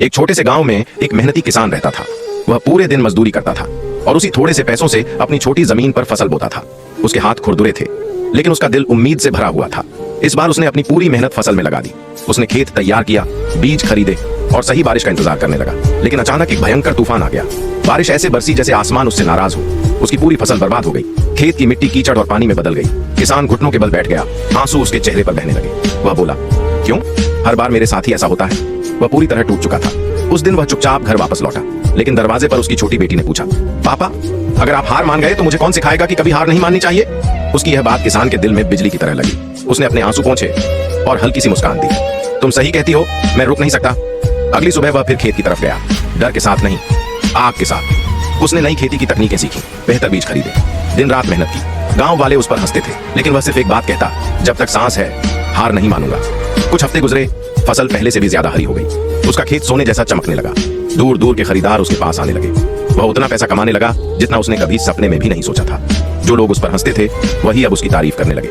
एक छोटे से गांव में एक मेहनती किसान रहता था। वह पूरे दिन मजदूरी करता था और उसी थोड़े से पैसों से अपनी छोटी जमीन पर फसल बोता था। उसके हाथ खुरदुरे थे, लेकिन उसका दिल उम्मीद से भरा हुआ था। इस बार उसने अपनी पूरी मेहनत फसल में लगा दी। उसने खेत तैयार किया, बीज खरीदे और सही बारिश का इंतजार करने लगा। लेकिन अचानक एक भयंकर तूफान आ गया। बारिश ऐसे बरसी जैसे आसमान उससे नाराज हो। उसकी पूरी फसल बर्बाद हो गई। खेत की मिट्टी कीचड़ और पानी में बदल गई। किसान घुटनों के बल बैठ गया, आंसू उसके चेहरे पर बहने लगे। वह बोला, क्यों? हर बार मेरे साथ ही ऐसा होता है। वह पूरी तरह टूट चुका था। उस दिन वह चुपचाप घर वापस लौटा, लेकिन दरवाजे पर उसकी छोटी बेटी ने पूछा, पापा, अगर आप हार मान गए तो मुझे कौन सिखाएगा कि कभी हार नहीं माननी चाहिए? उसकी यह बात किसान के दिल में बिजली की तरह लगी। उसने अपने आंसू पोंछे और हल्की सी मुस्कान दी। तुम सही कहती हो, मैं रुक नहीं सकता। अगली सुबह वह फिर खेत की तरफ गया, डर के साथ नहीं, आग के साथ। उसने नई खेती की तकनीकें सीखी, बेहतर बीज खरीदे, दिन रात मेहनत की। गांव वाले उस पर हंसते थे, लेकिन वह सिर्फ एक बात कहता, जब तक सांस है हार नहीं मानूंगा। कुछ हफ्ते गुजरे, फसल पहले से भी ज्यादा हरी हो गई। उसका खेत सोने जैसा चमकने लगा। दूर दूर के खरीदार उसके पास आने लगे। वह उतना पैसा कमाने लगा जितना उसने कभी सपने में भी नहीं सोचा था। जो लोग उस पर हंसते थे वही अब उसकी तारीफ करने लगे।